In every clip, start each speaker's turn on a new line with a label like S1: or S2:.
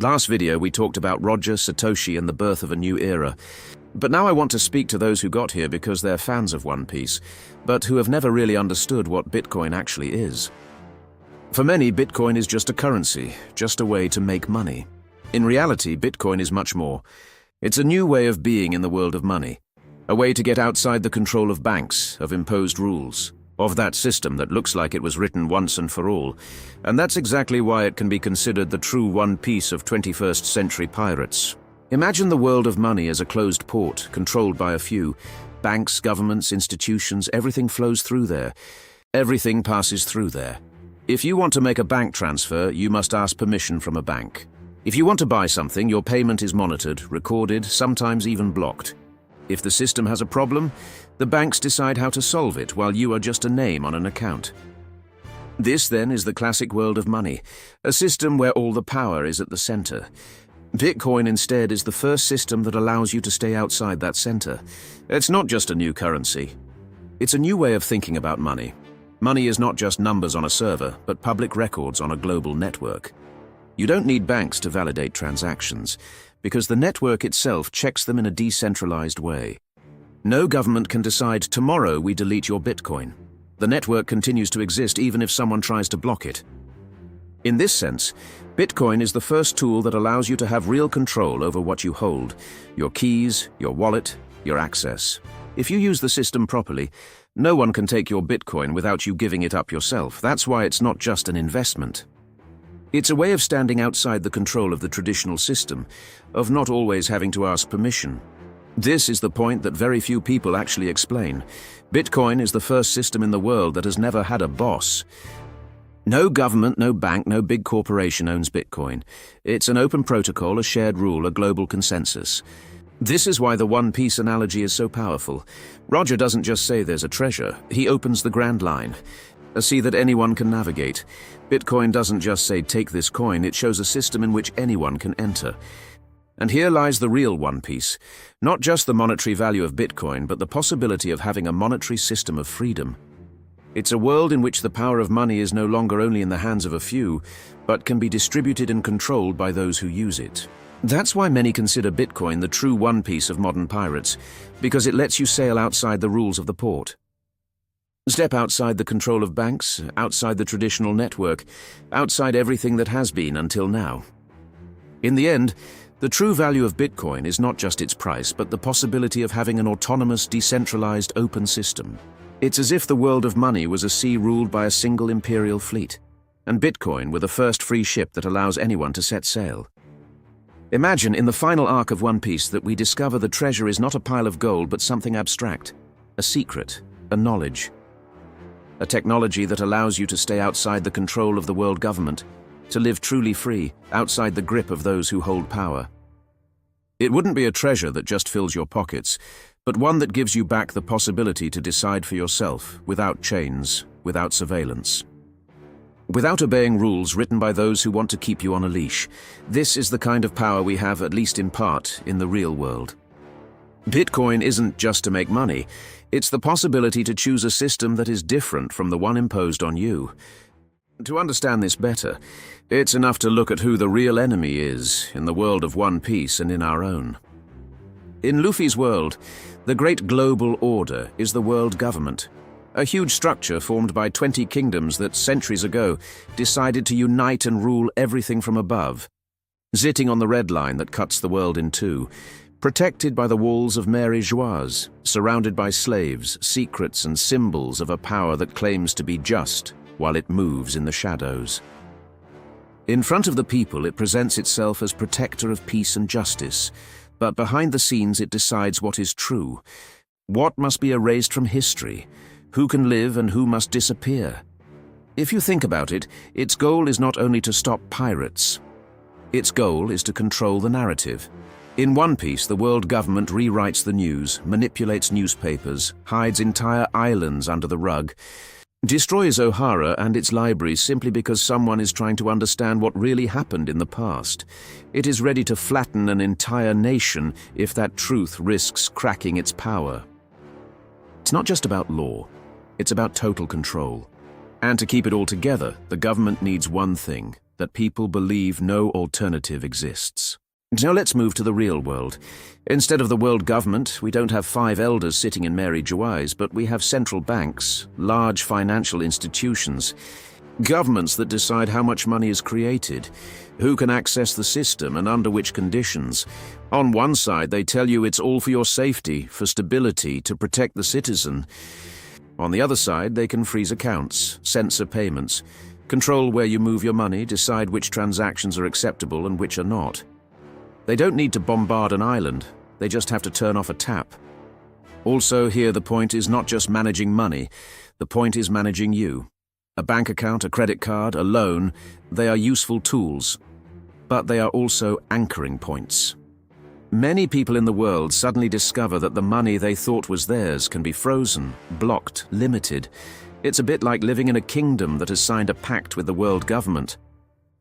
S1: Last video we talked about Roger, Satoshi and the birth of a new era. But now I want to speak to those who got here because they're fans of One Piece, but who have never really understood what Bitcoin actually is. For many, Bitcoin is just a currency, just a way to make money. In reality, Bitcoin is much more. It's a new way of being in the world of money. A way to get outside the control of banks, of imposed rules, of that system that looks like it was written once and for all. And that's exactly why it can be considered the true One Piece of 21st century pirates. Imagine the world of money as a closed port, controlled by a few. Banks, governments, institutions, everything flows through there. Everything passes through there. If you want to make a bank transfer, you must ask permission from a bank. If you want to buy something, your payment is monitored, recorded, sometimes even blocked. If the system has a problem, the banks decide how to solve it while you are just a name on an account. This, then, is the classic world of money, a system where all the power is at the center. Bitcoin, instead, is the first system that allows you to stay outside that center. It's not just a new currency. It's a new way of thinking about money. Money is not just numbers on a server, but public records on a global network. You don't need banks to validate transactions, because the network itself checks them in a decentralized way. No government can decide, tomorrow we delete your Bitcoin. The network continues to exist even if someone tries to block it. In this sense, Bitcoin is the first tool that allows you to have real control over what you hold, your keys, your wallet, your access. If you use the system properly, no one can take your Bitcoin without you giving it up yourself. That's why it's not just an investment. It's a way of standing outside the control of the traditional system, of not always having to ask permission. This is the point that very few people actually explain. Bitcoin is the first system in the world that has never had a boss. No government, no bank, no big corporation owns Bitcoin. It's an open protocol, a shared rule, a global consensus. This is why the One Piece analogy is so powerful. Roger doesn't just say there's a treasure, he opens the Grand Line. A sea that anyone can navigate. Bitcoin doesn't just say take this coin, it shows a system in which anyone can enter. And here lies the real One Piece. Not just the monetary value of Bitcoin, but the possibility of having a monetary system of freedom. It's a world in which the power of money is no longer only in the hands of a few, but can be distributed and controlled by those who use it. That's why many consider Bitcoin the true One Piece of modern pirates, because it lets you sail outside the rules of the port. Step outside the control of banks, outside the traditional network, outside everything that has been until now. In the end, the true value of Bitcoin is not just its price, but the possibility of having an autonomous, decentralized, open system. It's as if the world of money was a sea ruled by a single imperial fleet, and Bitcoin were the first free ship that allows anyone to set sail. Imagine in the final arc of One Piece that we discover the treasure is not a pile of gold but something abstract, a secret, a knowledge. A technology that allows you to stay outside the control of the world government, to live truly free, outside the grip of those who hold power. It wouldn't be a treasure that just fills your pockets, but one that gives you back the possibility to decide for yourself, without chains, without surveillance. Without obeying rules written by those who want to keep you on a leash. This is the kind of power we have, at least in part, in the real world. Bitcoin isn't just to make money, it's the possibility to choose a system that is different from the one imposed on you. To understand this better, it's enough to look at who the real enemy is in the world of One Piece and in our own. In Luffy's world, the great global order is the world government, a huge structure formed by 20 kingdoms that centuries ago decided to unite and rule everything from above, sitting on the red line that cuts the world in two, protected by the walls of Mary Joise, surrounded by slaves, secrets and symbols of a power that claims to be just while it moves in the shadows. In front of the people, it presents itself as protector of peace and justice, but behind the scenes it decides what is true, what must be erased from history, who can live and who must disappear. If you think about it, its goal is not only to stop pirates. Its goal is to control the narrative. In One Piece, the world government rewrites the news, manipulates newspapers, hides entire islands under the rug, destroys Ohara and its libraries simply because someone is trying to understand what really happened in the past. It is ready to flatten an entire nation if that truth risks cracking its power. It's not just about law, it's about total control. And to keep it all together, the government needs one thing: that people believe no alternative exists. Now let's move to the real world. Instead of the world government, we don't have 5 elders sitting in Mary Joyce, but we have central banks, large financial institutions, governments that decide how much money is created, who can access the system and under which conditions. On one side, they tell you it's all for your safety, for stability, to protect the citizen. On the other side, they can freeze accounts, censor payments, control where you move your money, decide which transactions are acceptable and which are not. They don't need to bombard an island, they just have to turn off a tap. Also here the point is not just managing money, the point is managing you. A bank account, a credit card, a loan, they are useful tools, but they are also anchoring points. Many people in the world suddenly discover that the money they thought was theirs can be frozen, blocked, limited. It's a bit like living in a kingdom that has signed a pact with the world government.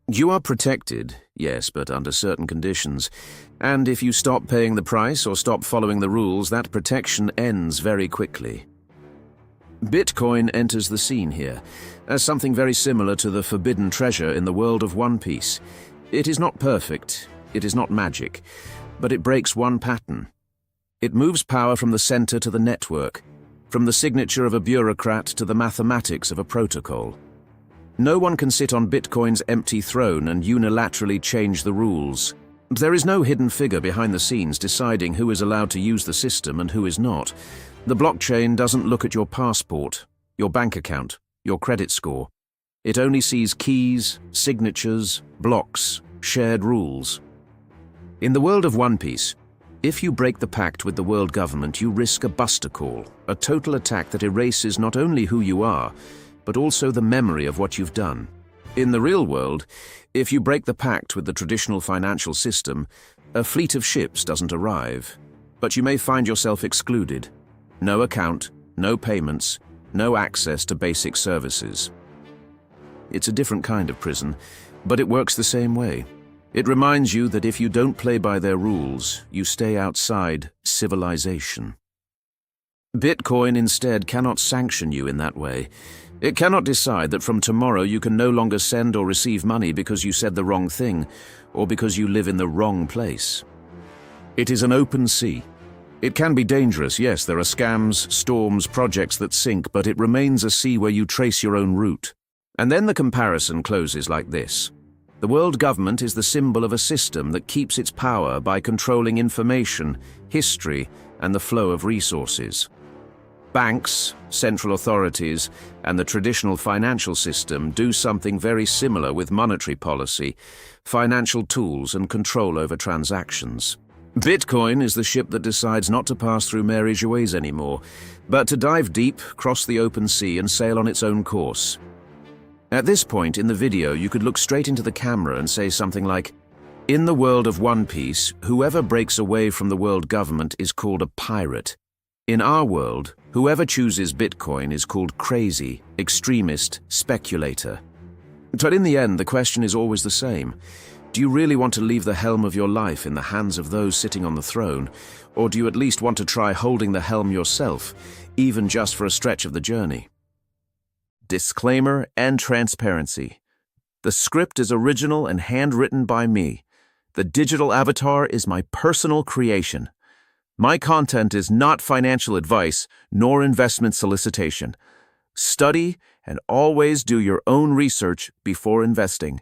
S1: You are protected, yes, but under certain conditions. And if you stop paying the price or stop following the rules, that protection ends very quickly. Bitcoin enters the scene here, as something very similar to the forbidden treasure in the world of One Piece. It is not perfect, it is not magic, but it breaks one pattern. It moves power from the center to the network, from the signature of a bureaucrat to the mathematics of a protocol. No one can sit on Bitcoin's empty throne and unilaterally change the rules. There is no hidden figure behind the scenes deciding who is allowed to use the system and who is not. The blockchain doesn't look at your passport, your bank account, your credit score. It only sees keys, signatures, blocks, shared rules. In the world of One Piece, if you break the pact with the world government, you risk a buster call, a total attack that erases not only who you are, but also the memory of what you've done. In the real world, if you break the pact with the traditional financial system, a fleet of ships doesn't arrive, but you may find yourself excluded. No account, no payments, no access to basic services. It's a different kind of prison, but it works the same way. It reminds you that if you don't play by their rules, you stay outside civilization. Bitcoin instead cannot sanction you in that way. It cannot decide that from tomorrow you can no longer send or receive money because you said the wrong thing, or because you live in the wrong place. It is an open sea. It can be dangerous, yes, there are scams, storms, projects that sink, but it remains a sea where you trace your own route. And then the comparison closes like this. The world government is the symbol of a system that keeps its power by controlling information, history, and the flow of resources. Banks, central authorities, and the traditional financial system do something very similar with monetary policy, financial tools, and control over transactions. Bitcoin is the ship that decides not to pass through Mary Joyce anymore, but to dive deep, cross the open sea, and sail on its own course. At this point in the video, you could look straight into the camera and say something like, "In the world of One Piece, whoever breaks away from the world government is called a pirate. In our world, whoever chooses Bitcoin is called crazy, extremist, speculator." But in the end, the question is always the same. Do you really want to leave the helm of your life in the hands of those sitting on the throne? Or do you at least want to try holding the helm yourself, even just for a stretch of the journey? Disclaimer and transparency. The script is original and handwritten by me. The digital avatar is my personal creation. My content is not financial advice nor investment solicitation. Study and always do your own research before investing.